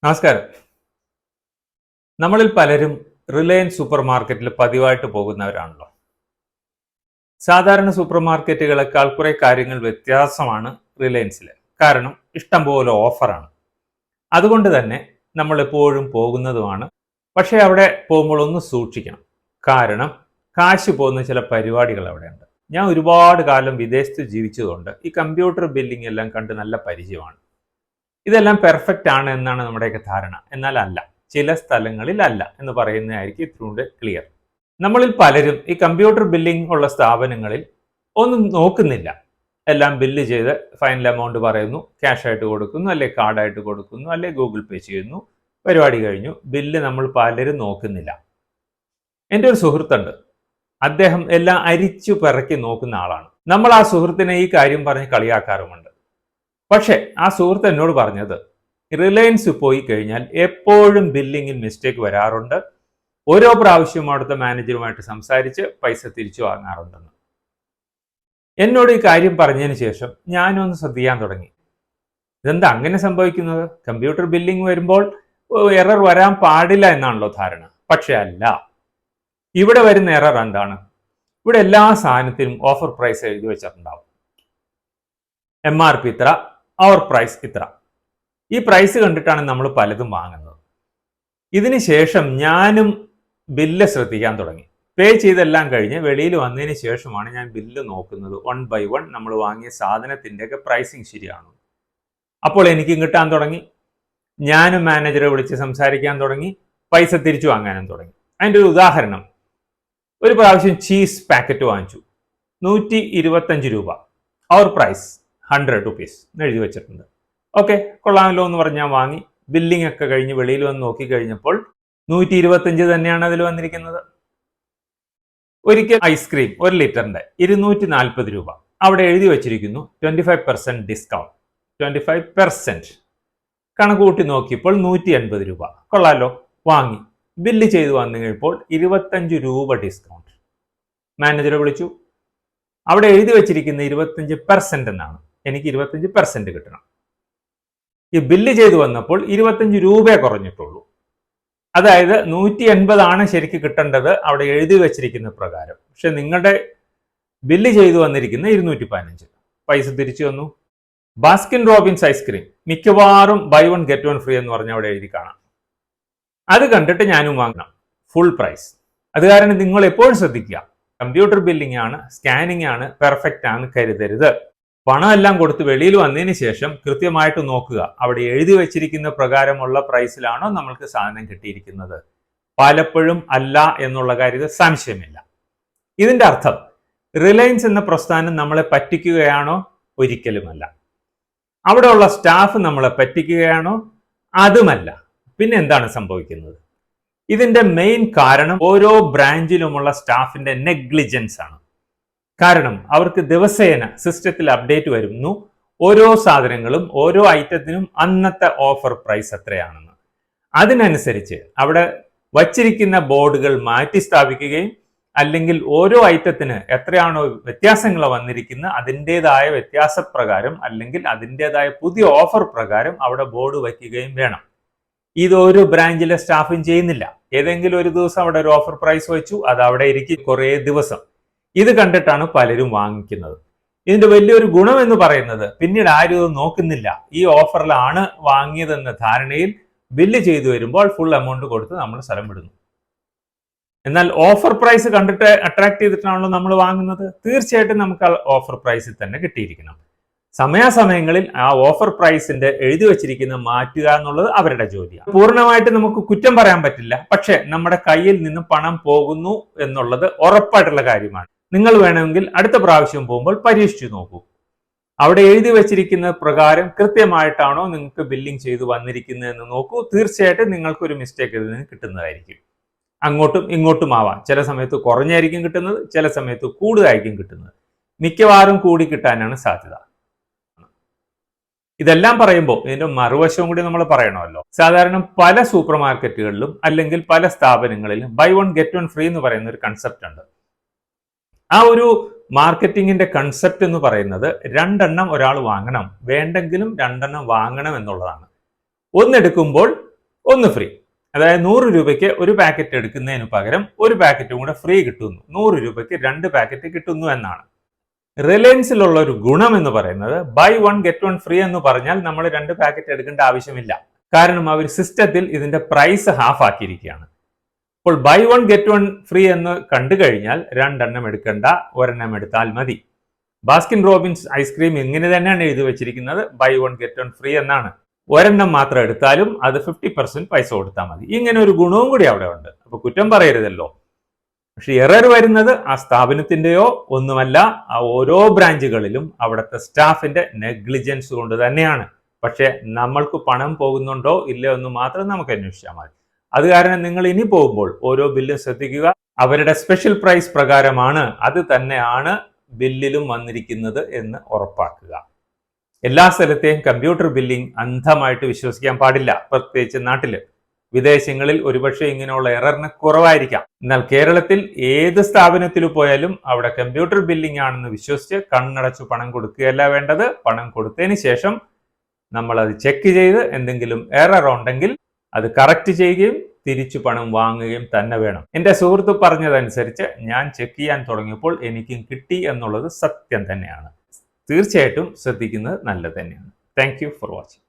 നമസ്കാരം. നമ്മളിൽ പലരും റിലയൻസ് സൂപ്പർ മാർക്കറ്റിൽ പതിവായിട്ട് പോകുന്നവരാണല്ലോ. സാധാരണ സൂപ്പർ മാർക്കറ്റുകളെക്കാൾ കുറെ കാര്യങ്ങൾ വ്യത്യാസമാണ് റിലയൻസിൽ. കാരണം ഇഷ്ടംപോലെ ഓഫറാണ്. അതുകൊണ്ട് തന്നെ നമ്മൾ എപ്പോഴും പോകുന്നതുമാണ്. പക്ഷേ അവിടെ പോകുമ്പോൾ ഒന്ന് സൂക്ഷിക്കണം. കാരണം കാശ് പോകുന്ന ചില പരിപാടികൾ അവിടെയുണ്ട്. ഞാൻ ഒരുപാട് കാലം വിദേശത്ത് ജീവിച്ചതുകൊണ്ട് ഈ കമ്പ്യൂട്ടർ ബില്ലിംഗ് എല്ലാം കണ്ട് നല്ല പരിചയമാണ്. ഇതെല്ലാം പെർഫെക്റ്റ് ആണ് എന്നാണ് നമ്മുടെയൊക്കെ ധാരണ. എന്നാൽ അല്ല, ചില സ്ഥലങ്ങളിൽ അല്ല എന്ന് പറയുന്നതായിരിക്കും ഇത്രൂടെ ക്ലിയർ. നമ്മളിൽ പലരും ഈ കമ്പ്യൂട്ടർ ബില്ലിംഗ് ഉള്ള സ്ഥാപനങ്ങളിൽ ഒന്നും നോക്കുന്നില്ല. എല്ലാം ബില്ല് ചെയ്ത് ഫൈനൽ എമൗണ്ട് പറയുന്നു, ക്യാഷ് ആയിട്ട് കൊടുക്കുന്നു, അല്ലെ കാർഡായിട്ട് കൊടുക്കുന്നു, അല്ലെ ഗൂഗിൾ പേ ചെയ്യുന്നു, പരിപാടി കഴിഞ്ഞു. ബില്ല് നമ്മൾ പലരും നോക്കുന്നില്ല. എൻ്റെ ഒരു സുഹൃത്തുണ്ട്. അദ്ദേഹം എല്ലാം അരിച്ചു പിറക്കി നോക്കുന്ന ആളാണ്. നമ്മൾ ആ സുഹൃത്തിനെ ഈ കാര്യം പറഞ്ഞ് കളിയാക്കാറുമുണ്ട്. പക്ഷെ ആ സുഹൃത്ത് എന്നോട് പറഞ്ഞത്, റിലയൻസ് പോയി കഴിഞ്ഞാൽ എപ്പോഴും ബില്ലിങ്ങിൽ മിസ്റ്റേക്ക് വരാറുണ്ട്. ഓരോ പ്രാവശ്യവും അവിടുത്തെ മാനേജറുമായിട്ട് സംസാരിച്ച് പൈസ തിരിച്ചു വാങ്ങാറുണ്ടെന്ന്. എന്നോട് ഈ കാര്യം പറഞ്ഞതിന് ശേഷം ഞാനൊന്ന് ശ്രദ്ധിക്കാൻ തുടങ്ങി. ഇതെന്താ അങ്ങനെ സംഭവിക്കുന്നത്? കമ്പ്യൂട്ടർ ബില്ലിംഗ് വരുമ്പോൾ എറർ വരാൻ പാടില്ല എന്നാണല്ലോ ധാരണ. പക്ഷെ അല്ല. ഇവിടെ വരുന്ന എറർ എന്താണ്? ഇവിടെ എല്ലാ സാധനത്തിനും ഓഫർ പ്രൈസ് എഴുതി വെച്ചിട്ടുണ്ടാവും. MRP ഇത്ര, അവർ പ്രൈസ് ഇത്ര. ഈ പ്രൈസ് കണ്ടിട്ടാണ് നമ്മൾ പലതും വാങ്ങുന്നത്. ഇതിന് ശേഷം ഞാനും ബില്ല് ശ്രദ്ധിക്കാൻ തുടങ്ങി. പേ ചെയ്തെല്ലാം കഴിഞ്ഞ് വെളിയിൽ വന്നതിന് ശേഷമാണ് ഞാൻ ബില്ല് നോക്കുന്നത്. 1 by 1 നമ്മൾ വാങ്ങിയ സാധനത്തിൻ്റെയൊക്കെ പ്രൈസിങ് ശരിയാണോ. അപ്പോൾ എനിക്കും കിട്ടാൻ തുടങ്ങി. ഞാനും മാനേജറെ വിളിച്ച് സംസാരിക്കാൻ തുടങ്ങി. പൈസ തിരിച്ചു വാങ്ങാനും തുടങ്ങി. അതിൻ്റെ ഒരു ഉദാഹരണം, ഒരു പ്രാവശ്യം ചീസ് പാക്കറ്റ് വാങ്ങിച്ചു. 125 രൂപ. അവർ പ്രൈസ് 100 rupees എഴുതി വെച്ചിട്ടുണ്ട്. ഓക്കെ, കൊള്ളാമല്ലോ എന്ന് പറഞ്ഞ് ഞാൻ വാങ്ങി. ബില്ലിംഗ് ഒക്കെ കഴിഞ്ഞ് വെളിയിൽ വന്ന് നോക്കി കഴിഞ്ഞപ്പോൾ 125 തന്നെയാണ് അതിൽ വന്നിരിക്കുന്നത്. ഒരിക്കൽ ഐസ്ക്രീം 1 ലിറ്ററിന്റെ 240 രൂപ. അവിടെ എഴുതി വെച്ചിരിക്കുന്നു 25% ഡിസ്കൗണ്ട്. 25% കണക്ക് കൂട്ടി നോക്കിയപ്പോൾ 180 രൂപ. കൊള്ളാലോ, വാങ്ങി. ബില്ല് ചെയ്ത് വന്നു കഴിഞ്ഞപ്പോൾ 25 രൂപ ഡിസ്കൗണ്ട്. മാനേജറെ വിളിച്ചു. അവിടെ എഴുതി വെച്ചിരിക്കുന്ന 25% എന്നാണ്. എനിക്ക് 25% കിട്ടണം. ഈ ബില്ല് ചെയ്തു വന്നപ്പോൾ 25 രൂപയെ കുറഞ്ഞിട്ടുള്ളൂ. അതായത് 180 ആണ് ശരിക്ക് കിട്ടേണ്ടത് അവിടെ എഴുതി വെച്ചിരിക്കുന്ന പ്രകാരം. പക്ഷെ നിങ്ങളുടെ ബില്ല് ചെയ്തു വന്നിരിക്കുന്ന 215. പൈസ തിരിച്ചു വന്നു. ബാസ്കിൻ റോബിൻസ് ഐസ്ക്രീം മിക്കവാറും ബൈ 1 get 1 ഫ്രീ എന്ന് പറഞ്ഞ അവിടെ എഴുതി കാണാം. അത് കണ്ടിട്ട് ഞാനും വാങ്ങണം. Full price. അത് കാരണം നിങ്ങൾ എപ്പോഴും ശ്രദ്ധിക്കുക, കമ്പ്യൂട്ടർ ബില്ലിംഗ് ആണ്, സ്കാനിങ് ആണ്, പെർഫെക്റ്റ് ആണ് കരുതരുത്. പണം എല്ലാം കൊടുത്ത് വെളിയിൽ വന്നതിന് ശേഷം കൃത്യമായിട്ട് നോക്കുക, അവിടെ എഴുതി വെച്ചിരിക്കുന്ന പ്രകാരമുള്ള പ്രൈസിലാണോ നമ്മൾക്ക് സാധനം കിട്ടിയിരിക്കുന്നത്. പലപ്പോഴും അല്ല എന്നുള്ള കാര്യത്തിൽ സംശയമില്ല. ഇതിന്റെ അർത്ഥം റിലയൻസ് എന്ന പ്രസ്ഥാനം നമ്മളെ പറ്റിക്കുകയാണോ? ഒരിക്കലുമല്ല. അവിടെയുള്ള സ്റ്റാഫ് നമ്മളെ പറ്റിക്കുകയാണോ? അതുമല്ല. പിന്നെ എന്താണ് സംഭവിക്കുന്നത്? ഇതിന്റെ മെയിൻ കാരണം ഓരോ ബ്രാഞ്ചിലുമുള്ള സ്റ്റാഫിന്റെ നെഗ്ലിജൻസ് ആണ്. കാരണം അവർക്ക് ദിവസേന സിസ്റ്റത്തിൽ അപ്ഡേറ്റ് വരുന്നു. ഓരോ സാധനങ്ങളും ഓരോ ഐറ്റത്തിനും അന്നത്തെ ഓഫർ പ്രൈസ് എത്രയാണെന്ന്. അതിനനുസരിച്ച് അവിടെ വച്ചിരിക്കുന്ന ബോർഡുകൾ മാറ്റി സ്ഥാപിക്കുകയും അല്ലെങ്കിൽ ഓരോ ഐറ്റത്തിന് എത്രയാണോ വ്യത്യാസങ്ങൾ വന്നിരിക്കുന്നത് അതിൻ്റെതായ വ്യത്യാസപ്രകാരം അല്ലെങ്കിൽ അതിൻ്റെതായ പുതിയ ഓഫർ പ്രകാരം അവിടെ ബോർഡ് വയ്ക്കുകയും വേണം. ഇതൊരു ബ്രാഞ്ചിലെ സ്റ്റാഫും ചെയ്യുന്നില്ല. ഏതെങ്കിലും ഒരു ദിവസം അവിടെ ഒരു ഓഫർ പ്രൈസ് വെച്ചു, അത് അവിടെ ഇരിക്കും കുറേ ദിവസം. ഇത് കണ്ടിട്ടാണ് പലരും വാങ്ങിക്കുന്നത്. ഇതിന്റെ വലിയൊരു ഗുണം എന്ന് പറയുന്നത് പിന്നീട് ആരും നോക്കുന്നില്ല. ഈ ഓഫറിലാണ് വാങ്ങിയതെന്ന ധാരണയിൽ ബില്ല് ചെയ്തു വരുമ്പോൾ ഫുൾ എമൗണ്ട് കൊടുത്ത് നമ്മൾ സ്ഥലം വിടുന്നു. എന്നാൽ ഓഫർ പ്രൈസ് കണ്ടിട്ട് അട്രാക്ട് ചെയ്തിട്ടാണല്ലോ നമ്മൾ വാങ്ങുന്നത്. തീർച്ചയായിട്ടും നമുക്ക് ആ ഓഫർ പ്രൈസിൽ തന്നെ കിട്ടിയിരിക്കണം. സമയാസമയങ്ങളിൽ ആ ഓഫർ പ്രൈസിന്റെ എഴുതി വെച്ചിരിക്കുന്ന മാറ്റുക എന്നുള്ളത് അവരുടെ ജോലിയാണ്. പൂർണ്ണമായിട്ട് നമുക്ക് കുറ്റം പറയാൻ പറ്റില്ല. പക്ഷെ നമ്മുടെ കയ്യിൽ നിന്ന് പണം പോകുന്നു എന്നുള്ളത് ഉറപ്പായിട്ടുള്ള കാര്യമാണ്. നിങ്ങൾ വേണമെങ്കിൽ അടുത്ത പ്രാവശ്യം പോകുമ്പോൾ പരീക്ഷിച്ചു നോക്കൂ. അവിടെ എഴുതി വെച്ചിരിക്കുന്ന പ്രകാരം കൃത്യമായിട്ടാണോ നിങ്ങൾക്ക് ബില്ലിംഗ് ചെയ്തു വന്നിരിക്കുന്നത് എന്ന് നോക്കൂ. തീർച്ചയായിട്ടും നിങ്ങൾക്ക് ഒരു മിസ്റ്റേക്ക് ഇതിൽ നിന്ന് കിട്ടുന്നതായിരിക്കും. അങ്ങോട്ടും ഇങ്ങോട്ടും ആവാം. ചില സമയത്ത് കുറഞ്ഞായിരിക്കും കിട്ടുന്നത്, ചില സമയത്ത് കൂടുതലായിരിക്കും കിട്ടുന്നത്. മിക്കവാറും കൂടി കിട്ടാനാണ് സാധ്യത. ഇതെല്ലാം പറയുമ്പോൾ ഇതിന്റെ മറുവശവും കൂടി നമ്മൾ പറയണമല്ലോ. സാധാരണ പല സൂപ്പർ മാർക്കറ്റുകളിലും അല്ലെങ്കിൽ പല സ്ഥാപനങ്ങളിലും ബൈ 1 get 1 ഫ്രീ എന്ന് പറയുന്ന ഒരു കൺസെപ്റ്റ് ഉണ്ട്. ആ ഒരു മാർക്കറ്റിങ്ങിന്റെ കൺസെപ്റ്റ് എന്ന് പറയുന്നത് 2 ഒരാൾ വാങ്ങണം, വേണ്ടെങ്കിലും 2 വാങ്ങണം എന്നുള്ളതാണ്. ഒന്നെടുക്കുമ്പോൾ ഒന്ന് ഫ്രീ. അതായത് 100 രൂപയ്ക്ക് ഒരു പാക്കറ്റ് എടുക്കുന്നതിന് പകരം ഒരു പാക്കറ്റും കൂടെ ഫ്രീ കിട്ടുന്നു. 100 രൂപയ്ക്ക് 2 പാക്കറ്റ് കിട്ടുന്നു എന്നാണ്. റിലയൻസിലുള്ള ഒരു ഗുണം എന്ന് പറയുന്നത് ബൈ 1 ഗെറ്റ് 1 ഫ്രീ എന്ന് പറഞ്ഞാൽ നമ്മൾ 2 പാക്കറ്റ് എടുക്കേണ്ട ആവശ്യമില്ല. കാരണം അവർ സിസ്റ്റത്തിൽ ഇതിന്റെ പ്രൈസ് ഹാഫ് ആക്കിയിരിക്കുകയാണ്. അപ്പോൾ ബൈ 1 ഗെറ്റ് 1 ഫ്രീ എന്ന് കണ്ടു കഴിഞ്ഞാൽ 2 എണ്ണം എടുക്കേണ്ട, ഒരെണ്ണം എടുത്താൽ മതി. ബാസ്കിൻ റോബിൻസ് ഐസ്ക്രീം ഇങ്ങനെ തന്നെയാണ് എഴുതി വെച്ചിരിക്കുന്നത്, ബൈ 1 ഗെറ്റ് 1 ഫ്രീ എന്നാണ്. ഒരെണ്ണം മാത്രം എടുത്താലും അത് 50% പൈസ കൊടുത്താൽ മതി. ഇങ്ങനെ ഒരു ഗുണവും കൂടി അവിടെ ഉണ്ട്. അപ്പൊ കുറ്റം പറയരുതല്ലോ. പക്ഷെ എറർ വരുന്നത് ആ സ്ഥാപനത്തിന്റെയോ ഒന്നുമല്ല, ആ ഓരോ ബ്രാഞ്ചുകളിലും അവിടുത്തെ സ്റ്റാഫിന്റെ നെഗ്ലിജൻസ് കൊണ്ട് തന്നെയാണ്. പക്ഷെ നമ്മൾക്ക് പണം പോകുന്നുണ്ടോ ഇല്ലയോ എന്ന് മാത്രം നമുക്ക് അന്വേഷിച്ചാൽ മതി. അത് കാരണം നിങ്ങൾ ഇനി പോകുമ്പോൾ ഓരോ ബില്ലും ശ്രദ്ധിക്കുക. അവരുടെ സ്പെഷ്യൽ പ്രൈസ് പ്രകാരമാണ്, അത് തന്നെയാണ് ബില്ലിലും വന്നിരിക്കുന്നത് എന്ന് ഉറപ്പാക്കുക. എല്ലാ സ്ഥലത്തെയും കമ്പ്യൂട്ടർ ബില്ലിംഗ് അന്ധമായിട്ട് വിശ്വസിക്കാൻ പാടില്ല, പ്രത്യേകിച്ച് നാട്ടില്. വിദേശങ്ങളിൽ ഒരുപക്ഷെ ഇങ്ങനെയുള്ള എററിന് കുറവായിരിക്കാം. എന്നാൽ കേരളത്തിൽ ഏത് സ്ഥാപനത്തിൽ പോയാലും അവിടെ കമ്പ്യൂട്ടർ ബില്ലിംഗ് ആണെന്ന് വിശ്വസിച്ച് കണ്ണടച്ചു പണം കൊടുക്കുകയല്ല വേണ്ടത്. പണം കൊടുത്തതിന് ശേഷം നമ്മൾ അത് ചെക്ക് ചെയ്ത് എന്തെങ്കിലും എറർ ഉണ്ടെങ്കിൽ അത് കറക്റ്റ് ചെയ്യുകയും തിരിച്ചു പണം വാങ്ങുകയും തന്നെ വേണം. എൻ്റെ സുഹൃത്ത് പറഞ്ഞതനുസരിച്ച് ഞാൻ ചെക്ക് ചെയ്യാൻ തുടങ്ങിയപ്പോൾ എനിക്കും കിട്ടി എന്നുള്ളത് സത്യം തന്നെയാണ്. തീർച്ചയായിട്ടും ശ്രദ്ധിക്കുന്നത് നല്ലത് തന്നെയാണ്. Thank you for watching.